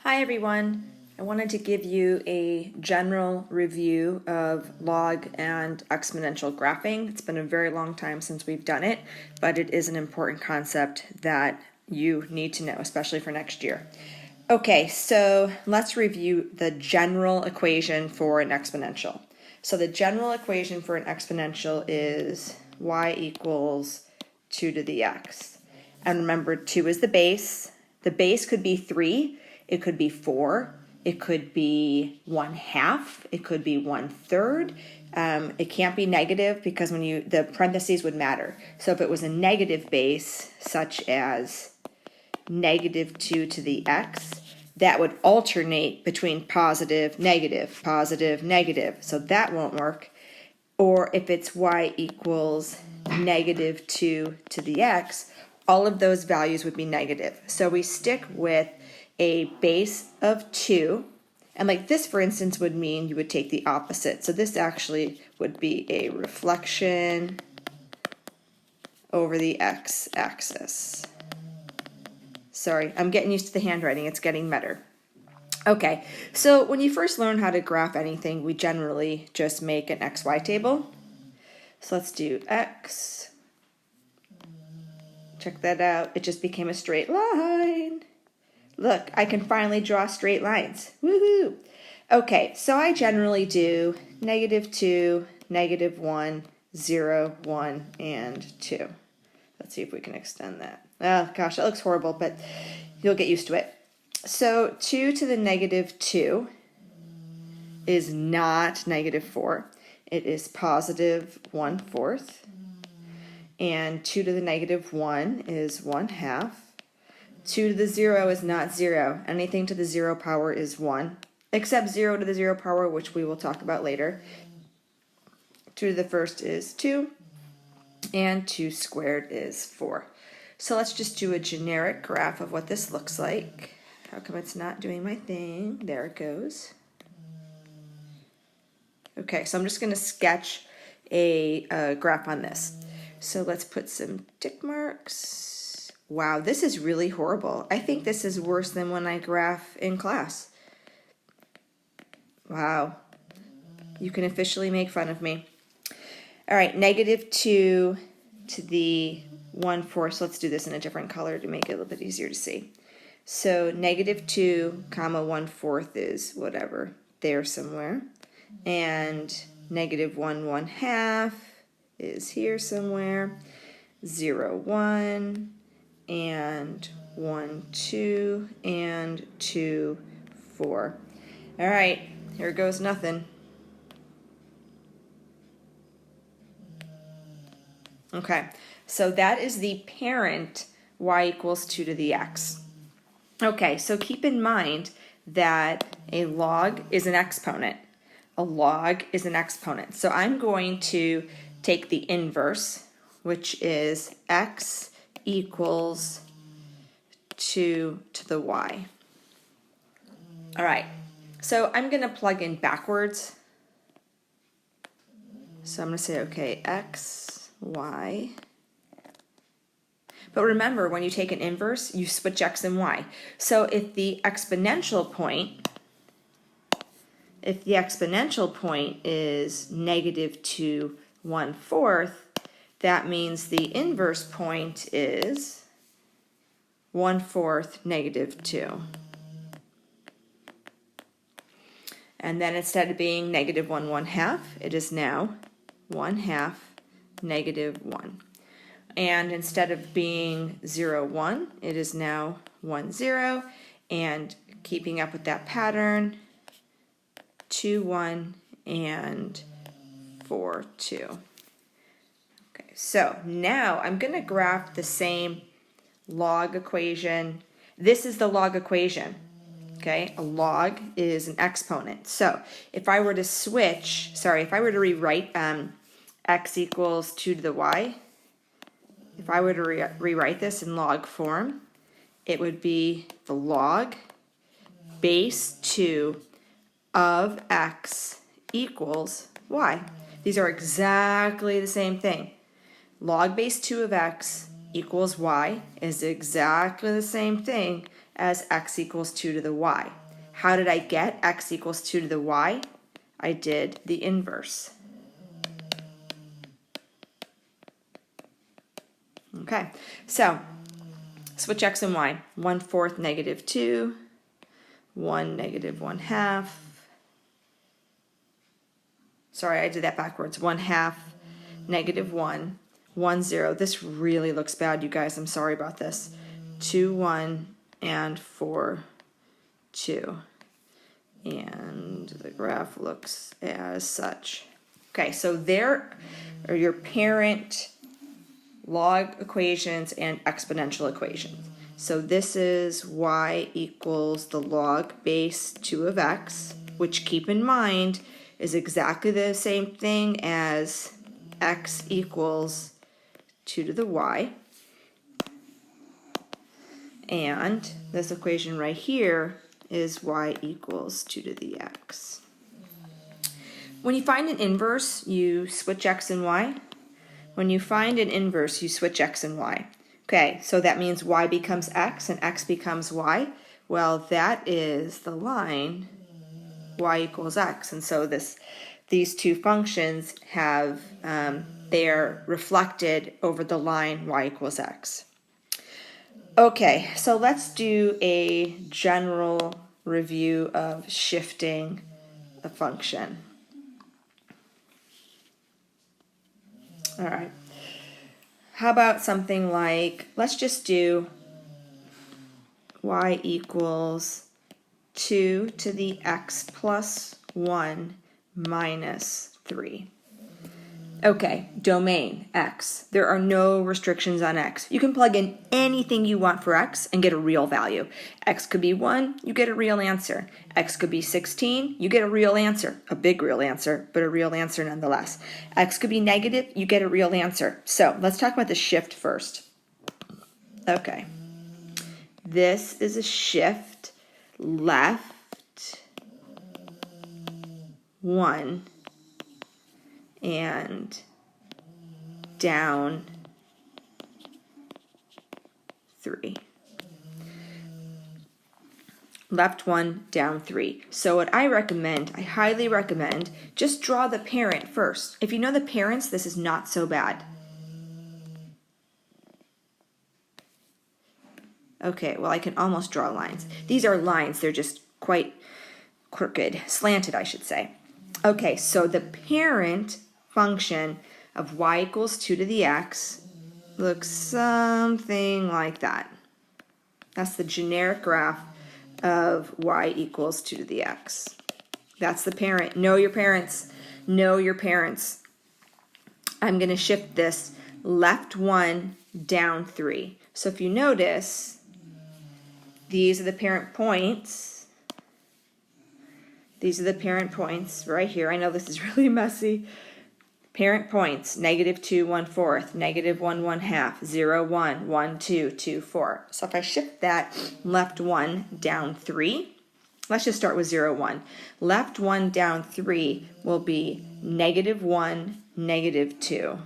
Hi everyone. I wanted to give you a general review of log and exponential graphing. It's been a very long time since we've done it, but it is an important concept that you need to know, especially for next year. Okay, so let's review the general equation for an exponential. So the general equation for an exponential is y equals 2 to the x. And remember, 2 is the base. The base could be 3, it could be 4, it could be 1/2, it could be 1/3. It can't be negative because the parentheses would matter. So if it was a negative base, such as negative 2 to the x, that would alternate between positive, negative, positive, negative. So that won't work. Or if it's y equals negative 2 to the x, all of those values would be negative. So we stick with a base of 2. And like this, for instance, would mean you would take the opposite. So this actually would be a reflection over the x-axis. Sorry, I'm getting used to the handwriting. It's getting better. Okay, so when you first learn how to graph anything, we generally just make an XY table. So let's do X. Check that out. It just became a straight line. Look, I can finally draw straight lines. Woohoo! Okay, so I generally do -2, -1, 0, 1, and 2. Let's see if we can extend that. Oh gosh, that looks horrible, but you'll get used to it. So 2 to the -2 is not -4. It is positive 1/4. And 2 to the -1 is 1/2. 2 to the 0 is not 0. Anything to the 0 power is 1, except 0 to the 0 power, which we will talk about later. 2 to the first is 2, and 2 squared is 4. So let's just do a generic graph of what this looks like. How come it's not doing my thing? There it goes. Okay, so I'm just going to sketch a graph on this. So let's put some tick marks. Wow, this is really horrible. I think this is worse than when I graph in class. Wow, you can officially make fun of me. All right, -2 to the 1/4. So let's do this in a different color to make it a little bit easier to see. So -2, 1/4 is whatever, there somewhere. And -1, 1/2 is here somewhere. 0, 1, and 1, 2, and 2, 4. All right, here goes nothing. Okay, so that is the parent y equals 2 to the x. Okay, so keep in mind that a log is an exponent. A log is an exponent. So I'm going to take the inverse, which is x equals 2 to the y. All right, so I'm going to plug in backwards. So I'm going to say, okay, x, y. But remember, when you take an inverse, you switch x and y. So if the exponential point is -2, 1/4, that means the inverse point is 1/4 -2. And then instead of being -1, 1/2, it is now 1/2 -1. And instead of being 0, 1, it is now 1, 0. And keeping up with that pattern, 2, 1, and 4, 2. Okay, so now I'm going to graph the same log equation. This is the log equation. Okay, a log is an exponent. So if I were to rewrite x equals 2 to the y, if I were to rewrite this in log form, it would be the log base 2 of x equals y. These are exactly the same thing. Log base 2 of x equals y is exactly the same thing as x equals 2 to the y. How did I get x equals 2 to the y? I did the inverse. Okay, so switch x and y. 1/4 negative 2, 1 negative 1/2. Sorry, I did that backwards. 1/2 negative 1, 1 0. This really looks bad, you guys. I'm sorry about this. 2 1 and 4 2. And the graph looks as such. Okay, so there are your parent log equations and exponential equations. So this is y equals the log base 2 of x, which, keep in mind, is exactly the same thing as x equals 2 to the y. And this equation right here is y equals 2 to the x. When you find an inverse, you switch x and y. When you find an inverse, you switch x and y. Okay, so that means y becomes x and x becomes y. Well, that is the line y equals x. And so these two functions have, they are reflected over the line y equals x. Okay, so let's do a general review of shifting a function. All right. How about something like, let's just do y equals 2 to the x plus 1 minus 3. Okay, domain x. There are no restrictions on x. You can plug in anything you want for x and get a real value. X could be 1, you get a real answer. X could be 16, you get a real answer. A big real answer, but a real answer nonetheless. X could be negative, you get a real answer. So let's talk about the shift first. Okay, this is a shift left 1 and down 3. Left 1, down 3. So what I recommend, I highly recommend, just draw the parent first. If you know the parents, this is not so bad. Okay, well, I can almost draw lines. These are lines, they're just quite crooked, slanted, I should say. Okay, so the parent function of y equals 2 to the x looks something like that. That's the generic graph of y equals 2 to the x. That's the parent. Know your parents. Know your parents. I'm going to shift this left 1, down 3. So if you notice, these are the parent points. These are the parent points right here. I know this is really messy. Parent points, negative 2, 1/4, negative 1, 1/2, 0, 1, 1, 2, 2, 4. So if I shift that left 1, down 3, let's just start with 0, 1. Left 1, down 3 will be negative 1, negative 2.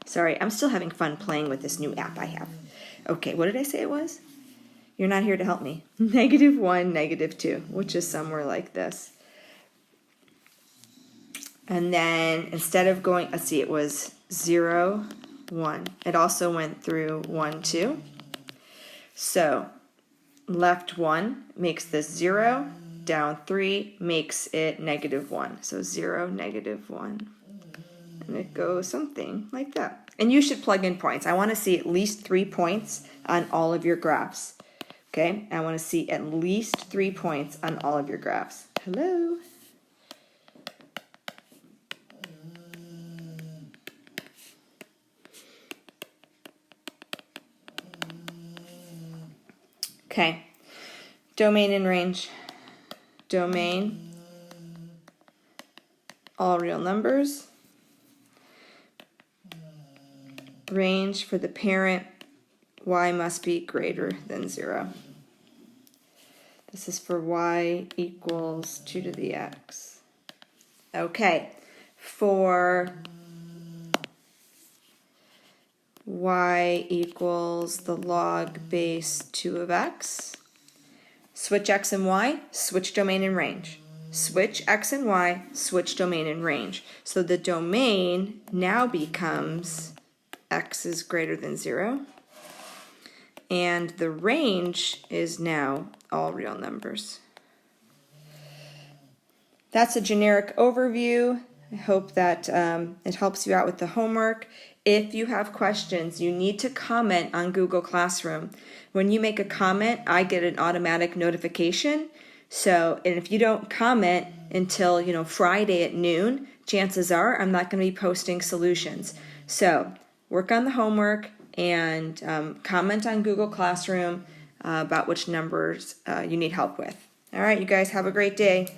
Sorry, I'm still having fun playing with this new app I have. Okay, what did I say it was? You're not here to help me. Negative 1, negative 2, which is somewhere like this. And then instead of going, let's see, it was 0, 1. It also went through 1, 2. So left 1 makes this 0, down 3 makes it negative 1. So 0, negative 1. And it goes something like that. And you should plug in points. I want to see at least 3 points on all of your graphs. Okay, I want to see at least 3 points on all of your graphs. Hello? Okay, domain and range. Domain, all real numbers. Range for the parent, y must be greater than 0. This is for y equals 2 to the x. Okay, for y equals the log base 2 of x. Switch x and y, switch domain and range. Switch x and y, switch domain and range. So the domain now becomes x is greater than 0. And the range is now all real numbers. That's a generic overview. I hope that it helps you out with the homework. If you have questions, you need to comment on Google Classroom. When you make a comment, I get an automatic notification. So, and if you don't comment until, Friday at noon, chances are I'm not going to be posting solutions. So, work on the homework and comment on Google Classroom about which numbers you need help with. All right, you guys have a great day.